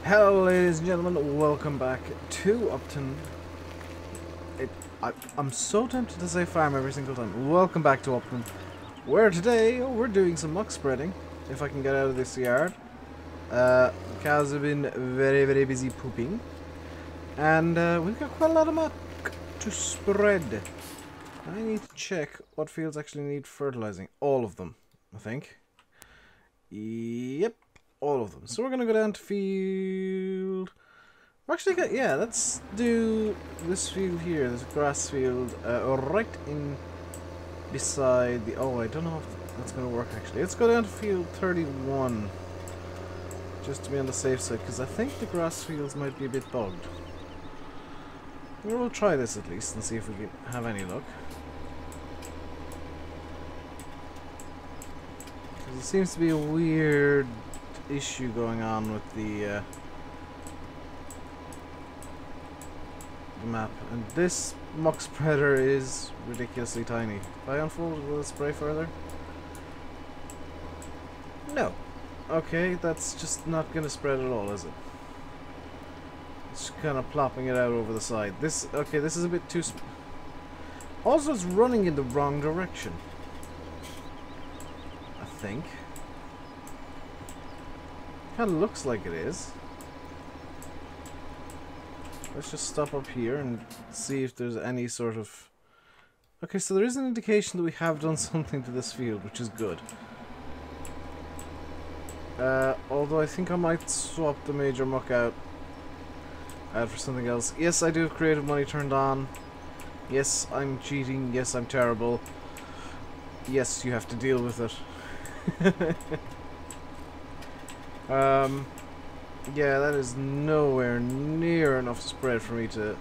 Hello ladies and gentlemen, welcome back to Upton. I'm so tempted to say farm every single time. Welcome back to Upton, where today we're doing some muck spreading, if I can get out of this yard. Cows have been very busy pooping, and we've got quite a lot of muck to spread. I need to check what fields actually need fertilizing. All of them, I think. Yep. All of them. So we're gonna go down to field. We're actually gonna, yeah, let's do this field here. There's a grass field right in beside the. Oh, I don't know if that's gonna work actually. Let's go down to field 31, just to be on the safe side, because I think the grass fields might be a bit bogged. We'll try this at least and see if we can have any luck. Because it seems to be a weird issue going on with the map, and this muck spreader is ridiculously tiny. If I unfold it, will it spray further? No. Okay, that's just not gonna spread at all, is it? It's kind of plopping it out over the side. This, okay, this is a bit too also, it's running in the wrong direction, I think. Kind of looks like it is. Let's just stop up here and see if there's any sort of... Okay, so there is an indication that we have done something to this field, which is good. Although I think I might swap the major muck out for something else. Yes, I do have creative money turned on. Yes, I'm cheating. Yes, I'm terrible. Yes, you have to deal with it. Yeah, that is nowhere near enough spread for me to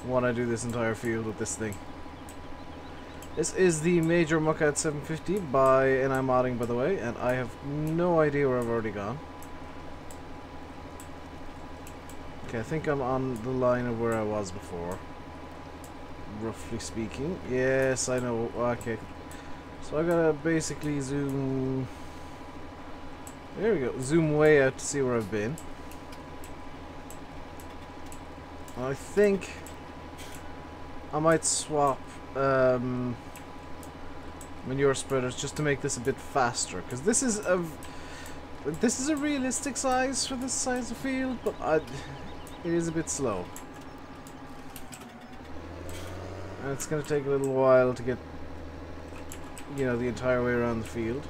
want to do this entire field with this thing. This is the Major Muckout 750 by NI Modding, by the way, and I have no idea where I've already gone. Okay, I think I'm on the line of where I was before, roughly speaking. Yes, I know. Okay, so I gotta basically zoom... There we go. Zoom way out to see where I've been. I think I might swap manure spreaders just to make this a bit faster, because this is a realistic size for this size of field, but it is a bit slow, and it's going to take a little while to get, you know, the entire way around the field.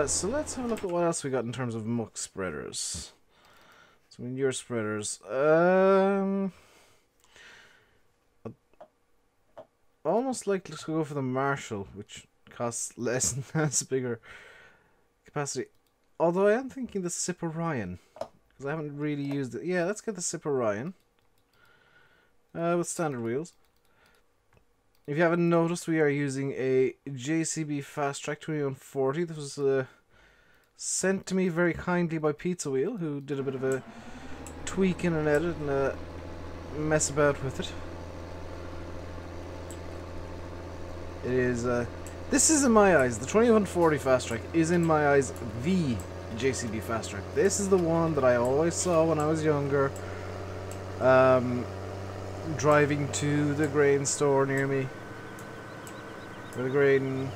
So let's have a look at what else we got in terms of muck spreaders. So manure spreaders. Almost like let's go for the Marshall, which costs less and has bigger capacity. Although I am thinking the Sip Orion, because I haven't really used it. Yeah, let's get the Sip Orion with standard wheels. If you haven't noticed, we are using a JCB Fastrac 2140. This was sent to me very kindly by PizzaWheel, who did a bit of a tweak in an edit and mess about with it. It is, this is in my eyes, the 2140 Fastrac is in my eyes the JCB Fastrac. This is the one that I always saw when I was younger. Driving to the grain store near me, or the grain,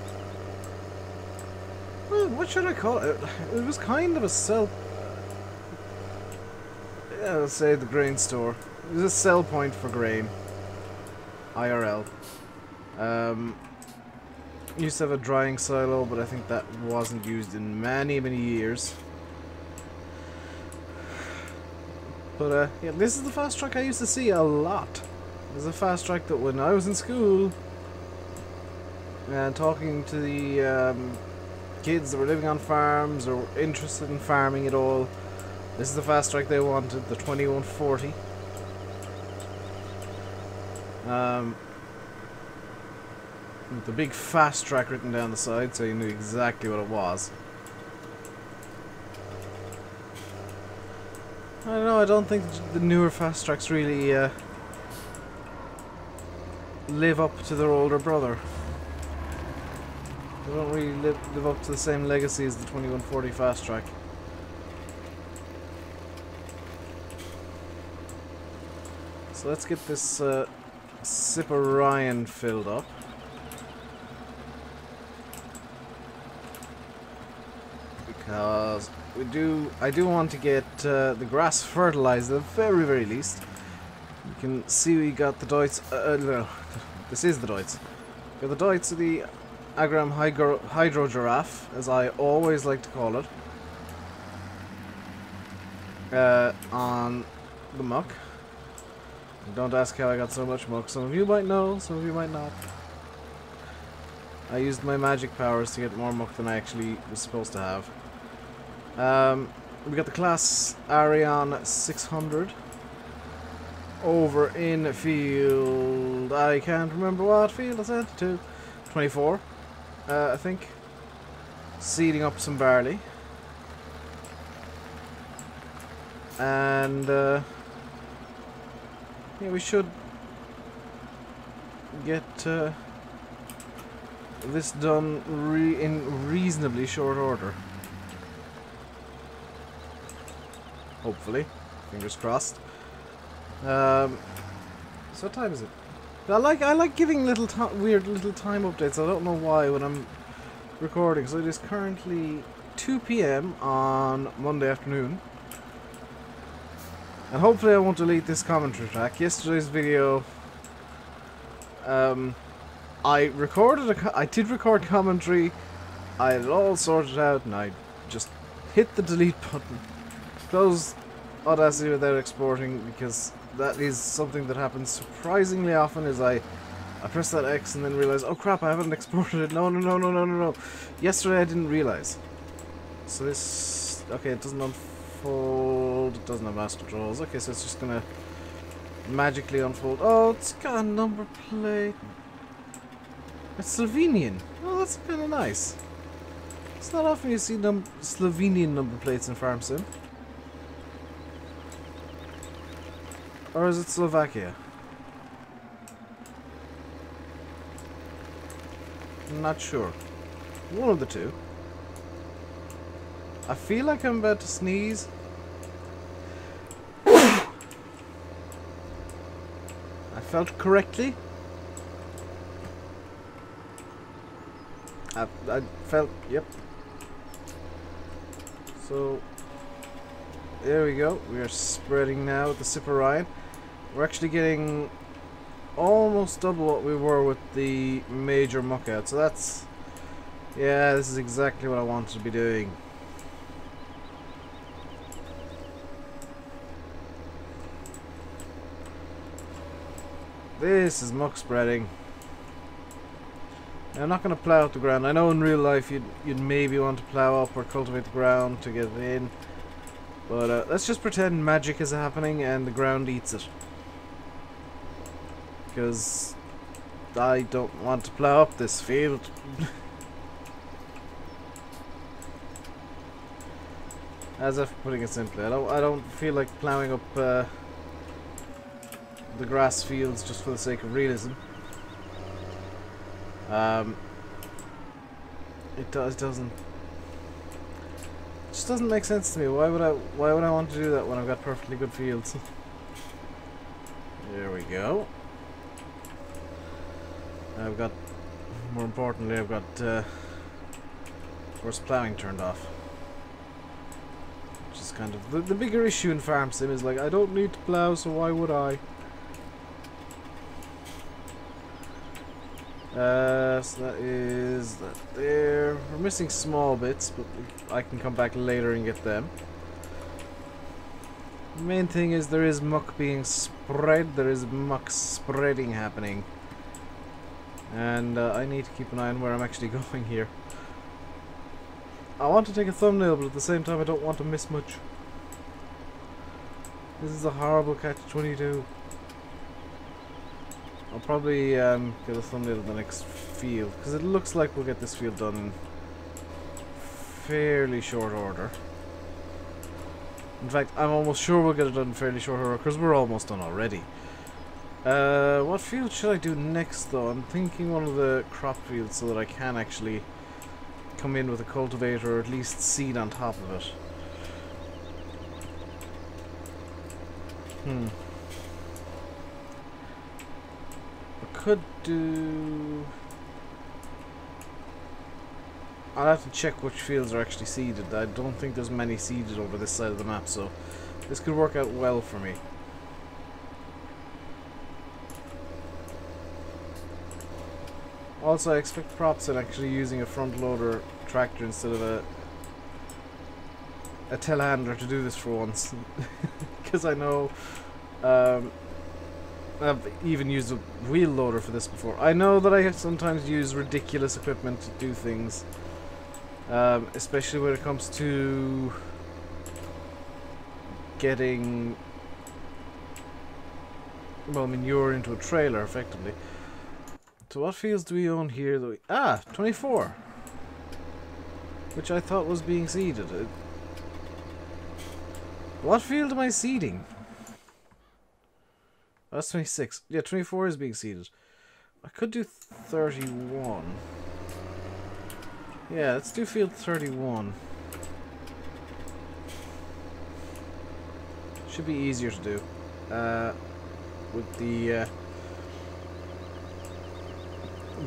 well, what should I call it? It was kind of a sell, yeah, let's say the grain store. It was a sell point for grain, IRL. Used to have a drying silo, but I think that wasn't used in many years. But yeah, this is the Fastrac I used to see a lot. There's a Fastrac that when I was in school and talking to the kids that were living on farms or interested in farming at all, this is the Fastrac they wanted, the 2140. With the big Fastrac written down the side, so you knew exactly what it was. I don't know, I don't think the newer Fastracs really live up to their older brother. They don't really live up to the same legacy as the 2140 Fastrac. So let's get this Sip Orion filled up. Because I do want to get the grass fertilized at the very, very least. You can see we got the Deutz. No, this is the Deutz. We got the Deutz of the Agram Hydro Giraffe, as I always like to call it, on the muck. Don't ask how I got so much muck. Some of you might know, some of you might not. I used my magic powers to get more muck than I actually was supposed to have. We got the class Arion 600 over in field. I can't remember what field I said to. 24, I think. Seeding up some barley. And yeah, we should get this done in reasonably short order. Hopefully, fingers crossed. So what time is it? I like giving weird little time updates. I don't know why when I'm recording. So it is currently 2 PM on Monday afternoon. And hopefully I won't delete this commentary track. Yesterday's video, I did record commentary, I had it all sorted out, and I just hit the delete button. Close Audacity without exporting, because that is something that happens surprisingly often, is I press that X and then realize, oh crap, I haven't exported it. No. Yesterday I didn't realize. So this, okay, it doesn't unfold, it doesn't have master controls. Okay, so it's just gonna magically unfold. Oh, it's got a number plate. It's Slovenian. Oh, that's kind of nice. It's not often you see Slovenian number plates in Farm Sim. Or is it Slovakia? I'm not sure. One of the two. I feel like I'm about to sneeze. I felt correctly. I felt, yep. So, there we go. We are spreading now with the Sip Orion. We're actually getting almost double what we were with the major muck out. So that's, yeah, this is exactly what I wanted to be doing. This is muck spreading. Now, I'm not going to plow out the ground. I know in real life you'd maybe want to plow up or cultivate the ground to get it in. But let's just pretend magic is happening and the ground eats it. Because I don't want to plow up this field. As if putting it simply, I don't feel like plowing up the grass fields just for the sake of realism. It doesn't. It just doesn't make sense to me. Why would I want to do that when I've got perfectly good fields? There we go. I've got, more importantly, I've got of course plowing turned off. Which is kind of the bigger issue in Farm Sim is like, I don't need to plow, so why would I? So that is that there. We're missing small bits, but I can come back later and get them. The main thing is there is muck being spread. There is muck spreading happening. And I need to keep an eye on where I'm actually going here. I want to take a thumbnail, but at the same time I don't want to miss much. This is a horrible catch-22. I'll probably get a thumbnail of the next field, because it looks like we'll get this field done in fairly short order. In fact, I'm almost sure we'll get it done in fairly short order, because we're almost done already. What field should I do next, though? I'm thinking one of the crop fields, so that I can actually come in with a cultivator, or at least seed on top of it. could do... I'll have to check which fields are actually seeded. I don't think there's many seeded over this side of the map, so this could work out well for me. Also, I expect props at actually using a front loader tractor instead of a telehandler to do this for once. Because I know I've even used a wheel loader for this before. I know that I sometimes use ridiculous equipment to do things. Especially when it comes to getting, well, manure into a trailer, effectively. So what fields do we own here? That we, 24! Which I thought was being seeded. What field am I seeding? That's 26. Yeah, 24 is being seeded. I could do 31. Yeah, let's do field 31. Should be easier to do. With the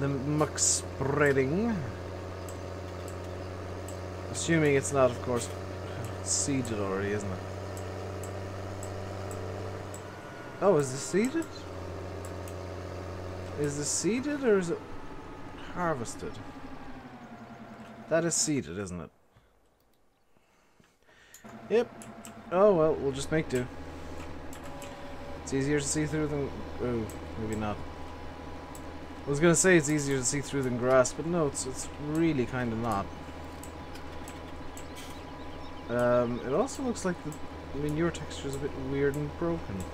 muck spreading. Assuming it's not, of course, seeded already, isn't it? Oh, is this seeded? Is this seeded or is it harvested? That is seeded, isn't it? Yep. Oh well, we'll just make do. It's easier to see through than... Oh, maybe not. I was gonna say it's easier to see through than grass, but no, it's really kind of not. It also looks like the manure texture is a bit weird and broken.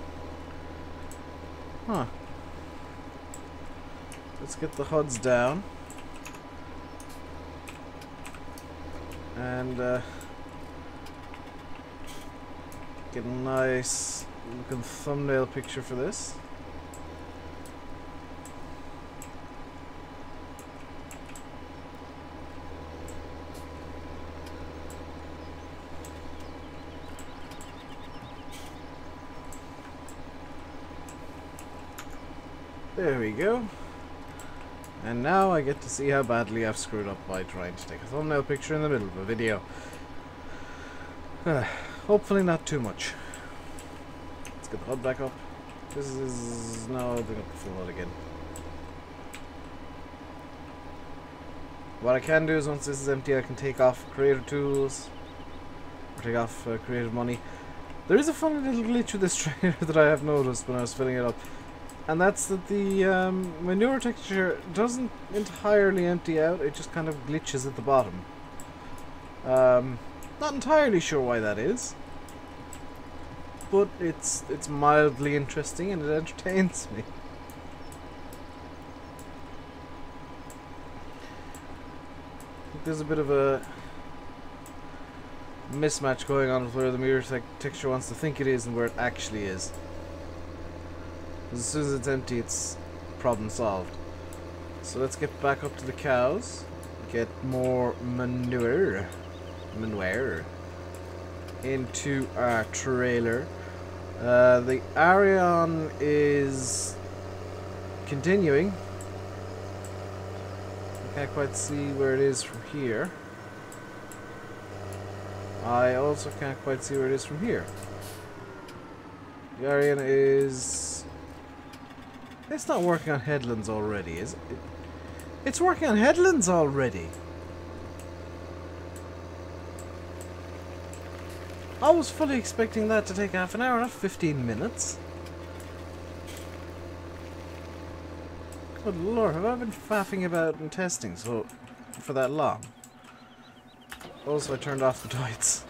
Huh. Let's get the HUDs down. And get a nice looking thumbnail picture for this. There we go. And now I get to see how badly I've screwed up by trying to take a thumbnail picture in the middle of a video. Hopefully not too much. Let's get the HUD back up. This is... no, I'll bring up the full HUD again. What I can do is once this is empty I can take off creator tools. Or take off creative money. There is a funny little glitch with this trailer that I have noticed when I was filling it up. And that's that the manure texture doesn't entirely empty out, it just kind of glitches at the bottom. Not entirely sure why that is, but it's mildly interesting and it entertains me. I think there's a bit of a mismatch going on with where the manure texture wants to think it is and where it actually is. As soon as it's empty, it's problem solved. So let's get back up to the cows. Get more manure into our trailer. The Arion is continuing. I can't quite see where it is from here. I also can't quite see where it is from here. The Arion is... it's not working on headlands already, is it? It's working on headlands already! I was fully expecting that to take half an hour, not 15 minutes. Good lord, have I been faffing about and testing for that long? Also, I turned off the lights.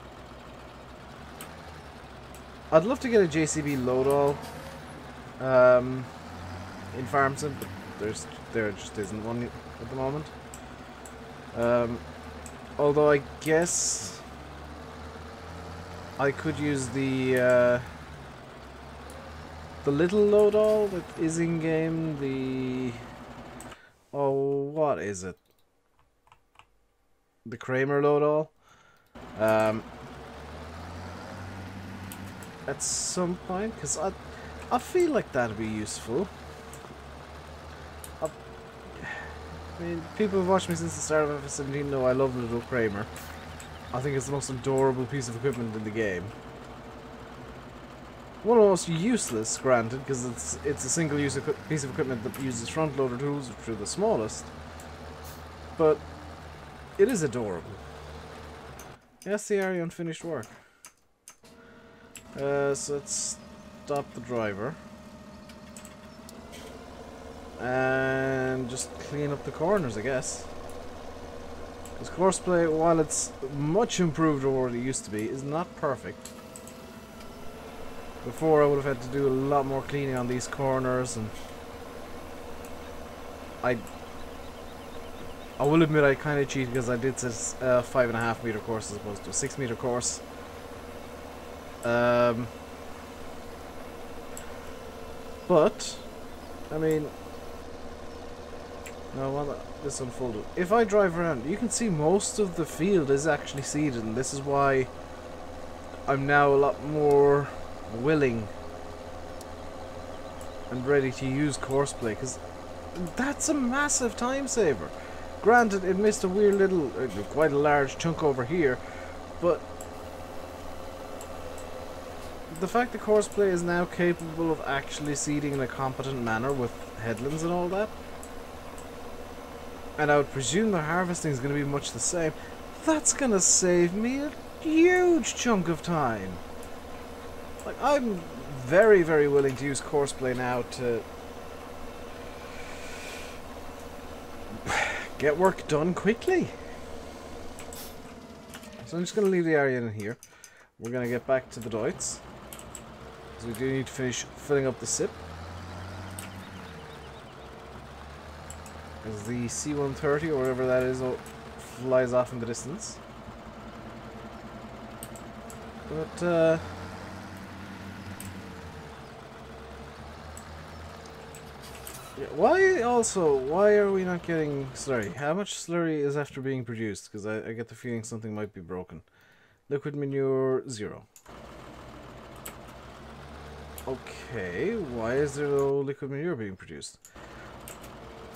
I'd love to get a JCB load-all. In farm sim, but there just isn't one at the moment. Although I guess I could use the little load-all that is in game. The what is it? The Kramer load-all. At some point, because I feel like that'd be useful. I mean, people who've watched me since the start of FS17 know I love Little Kramer. I think it's the most adorable piece of equipment in the game. One of the most useless, granted, because it's a single-use piece of equipment that uses front-loader tools, which are the smallest. But it is adorable. That's the area unfinished work. So let's stop the driver. And just clean up the corners, I guess. Because Courseplay, while it's much improved over what it used to be, is not perfect. Before I would have had to do a lot more cleaning on these corners, and I will admit I kind of cheated because I did this 5.5 meter course as opposed to a 6 meter course. But I mean, no, well, this unfolded. If I drive around, you can see most of the field is actually seeded, and this is why I'm now a lot more willing and ready to use Courseplay, because that's a massive time saver. Granted, it missed a weird little, quite a large chunk over here, but the fact that Courseplay is now capable of actually seeding in a competent manner with headlands and all that, and I would presume the harvesting is going to be much the same, that's going to save me a huge chunk of time. Like, I'm very, very willing to use Courseplay now to get work done quickly. So I'm just going to leave the area in here. We're going to get back to the Deutz, because we do need to finish filling up the sip. As the C-130 or whatever that is flies off in the distance. But yeah, why are we not getting slurry? How much slurry is after being produced? Because I get the feeling something might be broken. Liquid manure 0. Okay, why is there no liquid manure being produced?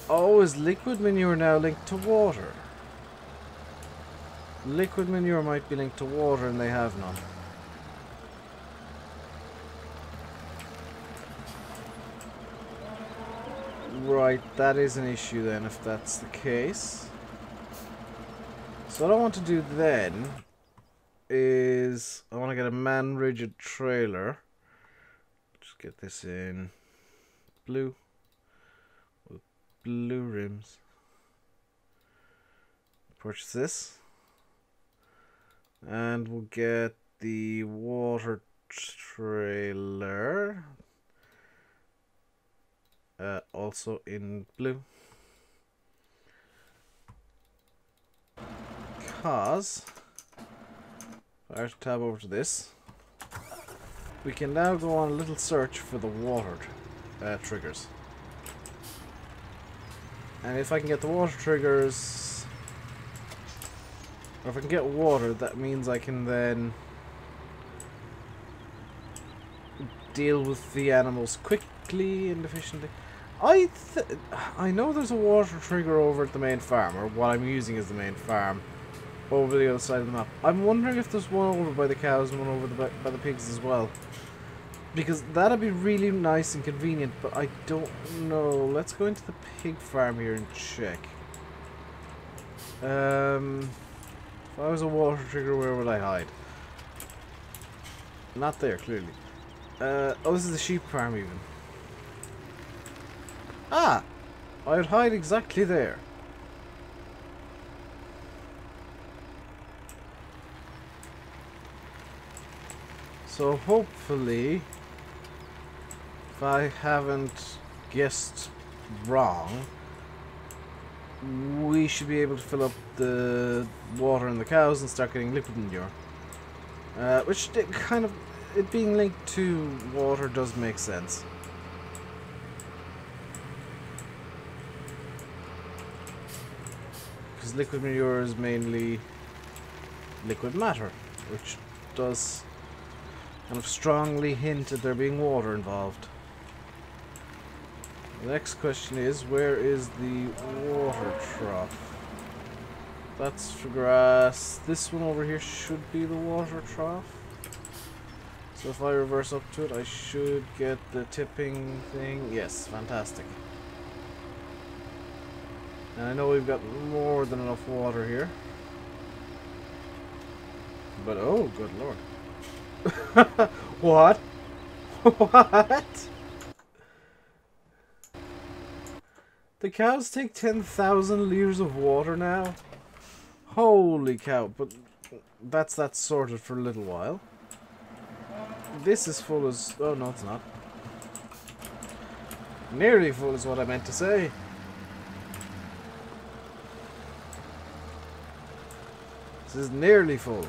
Oh, is liquid manure now linked to water? Liquid manure might be linked to water and they have none. Right, that is an issue then, if that's the case. So what I want to do then is I want to get a man-rigid trailer. Just get this in blue with blue rims. Purchase this, and we'll get the water trailer. Also in blue, because if I tab over to this, we can now go on a little search for the water triggers. And if I can get the water triggers, or if I can get water, that means I can then deal with the animals quickly and efficiently. I know there's a water trigger over at the main farm, or what I'm using as the main farm, over the other side of the map. I'm wondering if there's one over by the cows and one over by the pigs as well, because that'd be really nice and convenient, but I don't know. Let's go into the pig farm here and check. If I was a water trigger, where would I hide? Not there, clearly. Oh, this is the sheep farm even. Ah! I would hide exactly there. So hopefully, if I haven't guessed wrong, we should be able to fill up the water in the cows and start getting liquid manure. Which kind of, it being linked to water does make sense. Because liquid manure is mainly liquid matter, which does kind of strongly hint at there being water involved. The next question is, where is the water trough? That's for grass. This one over here should be the water trough. So if I reverse up to it, I should get the tipping thing. Yes, fantastic. And I know we've got more than enough water here. But oh, good lord. What? What? The cows take 10,000 liters of water now? Holy cow, but that's sorted for a little while. This is full as... oh no, it's not. Nearly full is what I meant to say. This is nearly full.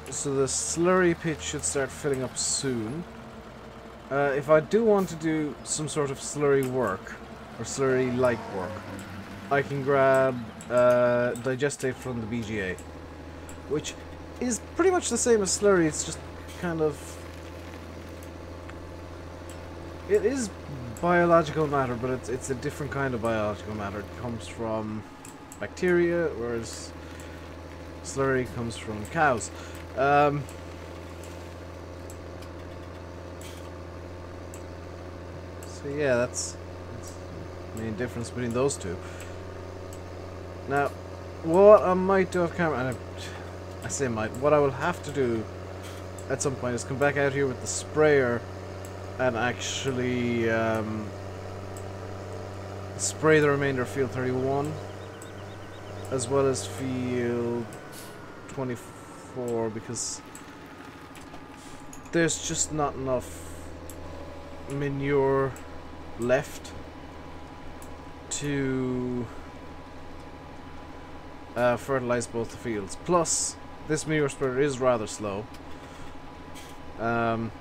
So the slurry pit should start filling up soon. If I do want to do some sort of slurry work, or slurry-like work, I can grab digestate from the BGA, which is pretty much the same as slurry. It's just kind of... it is biological matter, but it's a different kind of biological matter. It comes from bacteria, whereas slurry comes from cows. So yeah, that's the main difference between those two. Now, what I might do off camera, and I say might, what I will have to do at some point is come back out here with the sprayer and actually spray the remainder of field 31 as well as field 24, because there's just not enough manure left to fertilize both the fields. Plus, this manure spreader is rather slow. So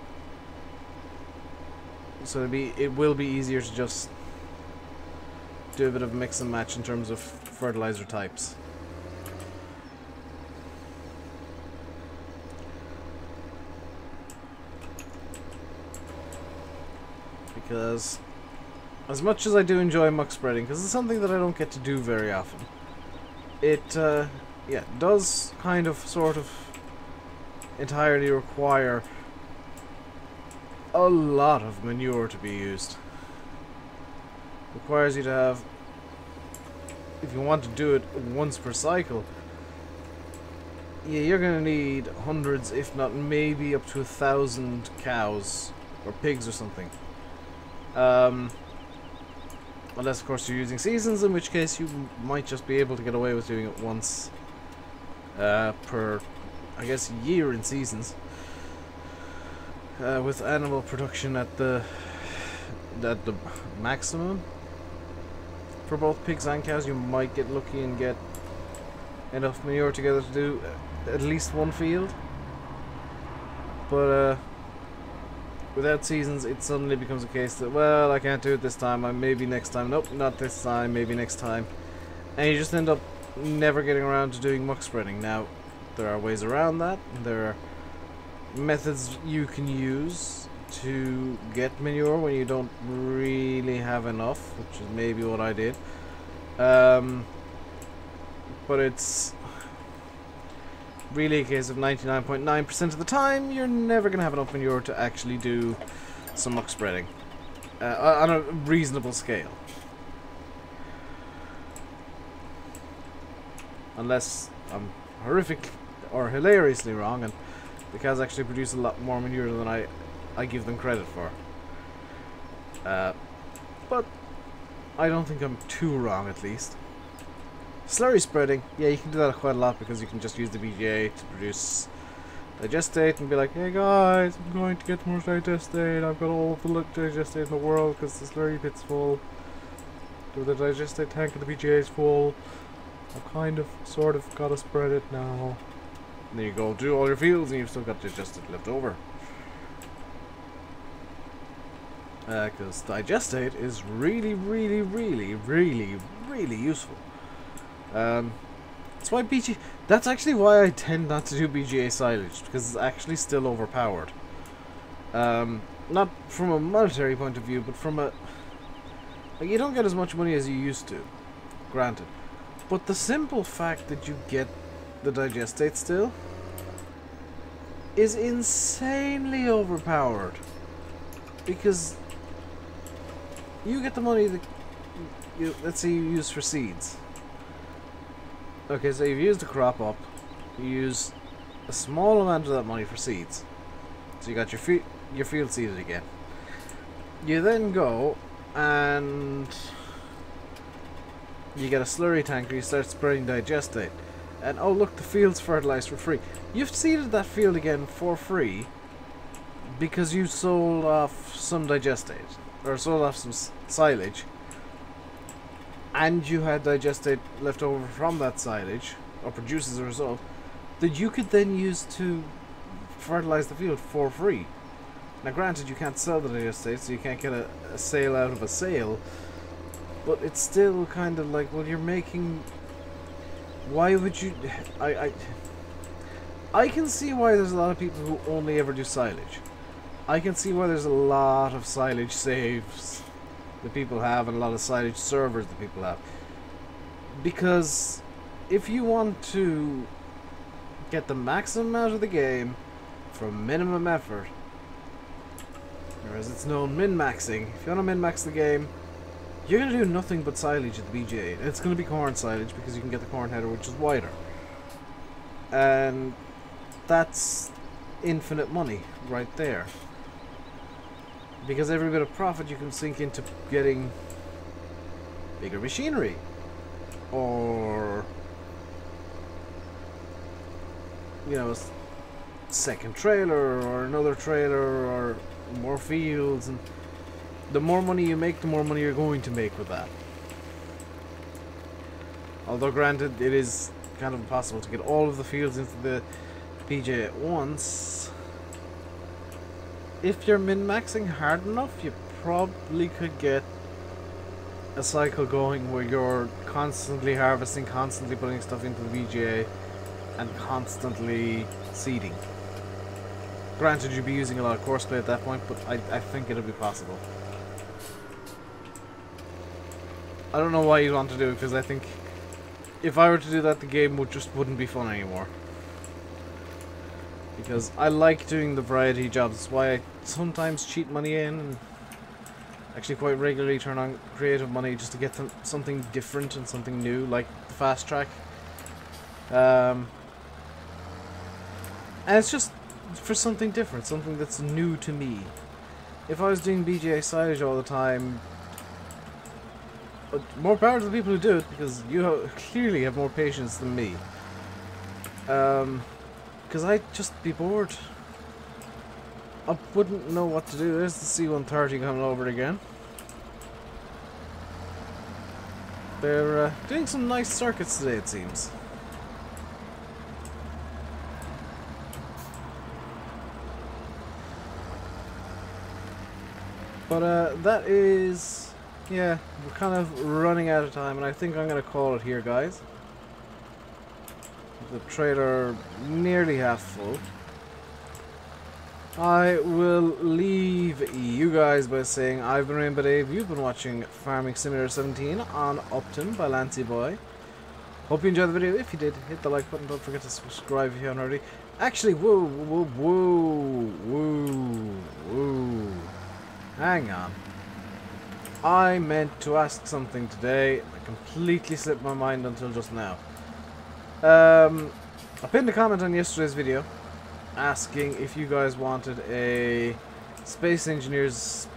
it will be easier to just do a bit of mix and match in terms of fertilizer types. Because as much as I do enjoy muck spreading, because it's something that I don't get to do very often, it yeah, does kind of sort of entirely require a lot of manure to be used. Requires you to have, if you want to do it once per cycle, yeah, you're gonna need hundreds, if not maybe up to 1,000 cows or pigs or something. Unless of course you're using seasons, in which case you might just be able to get away with doing it once per, I guess, year in seasons. With animal production at the maximum for both pigs and cows, you might get lucky and get enough manure together to do at least one field. But without seasons, it suddenly becomes a case that, well, I can't do it this time, maybe next time, nope, not this time, maybe next time. And you just end up never getting around to doing muck spreading. Now, there are ways around that. There are methods you can use to get manure when you don't really have enough, which is maybe what I did. But it's really a case of 99.9% of the time you're never going to have enough manure to actually do some muck spreading on a reasonable scale. Unless I'm horrific or hilariously wrong and the cows actually produce a lot more manure than I give them credit for. But I don't think I'm too wrong, at least. Slurry spreading, yeah, you can do that quite a lot because you can just use the BGA to produce digestate and be like, hey guys, I'm going to get more digestate, I've got all the digestate in the world because the slurry pit's full. The digestate tank of the BGA is full. I've kind of, sort of got to spread it now. And there you go, do all your fields and you've still got digestate left over. Because digestate is really, really, really, really, really useful. That's why that's actually why I tend not to do BGA silage, because it's actually still overpowered. Not from a monetary point of view, but from a... Like, you don't get as much money as you used to, granted. But the simple fact that you get the digestate still is insanely overpowered. Because you get the money that let's say you use for seeds. Okay, so you've used the crop up, you use a small amount of that money for seeds. So you got your field seeded again. You then go and you get a slurry tanker, you start spreading digestate. And oh look, the field's fertilized for free. You've seeded that field again for free because you sold off some digestate, or sold off some silage, and you had digestate left over from that silage, or produced as a result, that you could then use to fertilize the field for free. Now granted, you can't sell the digestate, so you can't get a sale out of a sale, but it's still kind of like, well, you're making... Why would you... I can see why there's a lot of people who only ever do silage. I can see why there's a lot of silage saves that people have and a lot of silage servers that people have. Because if you want to get the maximum out of the game for minimum effort, or as it's known, min-maxing, if you want to min-max the game, you're going to do nothing but silage at the BGA. And it's going to be corn silage because you can get the corn header, which is wider. And that's infinite money right there. Because every bit of profit you can sink into getting bigger machinery. Or, you know, a second trailer or another trailer or more fields. And the more money you make, the more money you're going to make with that. Although granted, it is kind of impossible to get all of the fields into the PJ at once. If you're min-maxing hard enough, you probably could get a cycle going where you're constantly harvesting, constantly putting stuff into the VGA, and constantly seeding. Granted, you'd be using a lot of course play at that point, but I think it'll be possible. I don't know why you'd want to do it, because I think if I were to do that, the game wouldn't be fun anymore. Because I like doing the variety jobs. That's why I sometimes cheat money in, and actually quite regularly turn on creative money just to get something different and something new, like the fast track. And it's just for something different, something that's new to me. If I was doing BGA silage all the time, but more power to the people who do it, because you clearly have more patience than me. Because I'd just be bored. I wouldn't know what to do. There's the C-130 coming over again. They're doing some nice circuits today, it seems. But that is... yeah, we're kind of running out of time, and I think I'm going to call it here, guys. The trailer nearly half full. I will leave you guys by saying I've been RainbowDave. You've been watching Farming Simulator 17 on Upton by Lancyboi. Hope you enjoyed the video. If you did, hit the like button. Don't forget to subscribe if you haven't already. Actually, whoa. Hang on. I meant to ask something today. I completely slipped my mind until just now. I pinned a comment on yesterday's video asking if you guys wanted a Space Engineers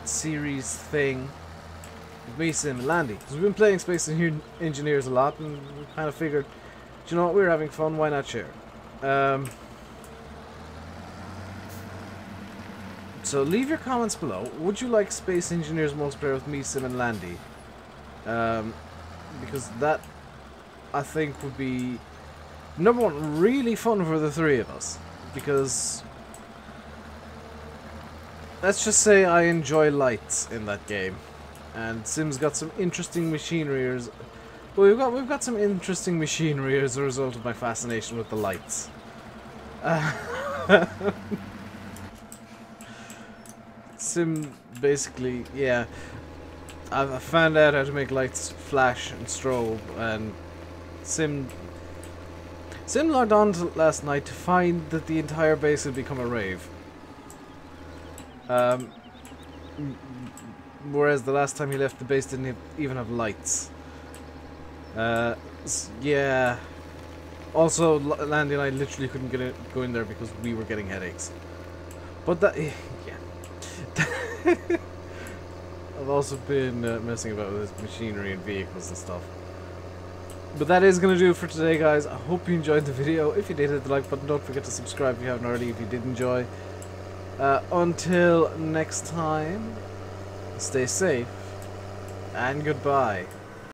series thing with me, Sim, and Landy. Because we've been playing Space Engineers a lot, and we kind of figured, do you know what, we're having fun, why not share? So leave your comments below. Would you like Space Engineers multiplayer with me, Sim, and Landy? Because that, I think, would be, number one, really fun for the three of us. Because, let's just say I enjoy lights in that game. And Sim's got some interesting machinery. Well, we've got some interesting machinery as a result of my fascination with the lights. Sim basically, yeah. I found out how to make lights flash and strobe, and Sim logged on to last night to find that the entire base had become a rave. Whereas the last time he left, the base didn't even have lights. Yeah. Also, Landy and I literally couldn't go in there because we were getting headaches. But that, yeah. I've also been messing about with this machinery and vehicles and stuff. But that is going to do it for today, guys. I hope you enjoyed the video. If you did, hit the like button. Don't forget to subscribe if you haven't already, if you did enjoy. Until next time, stay safe and goodbye.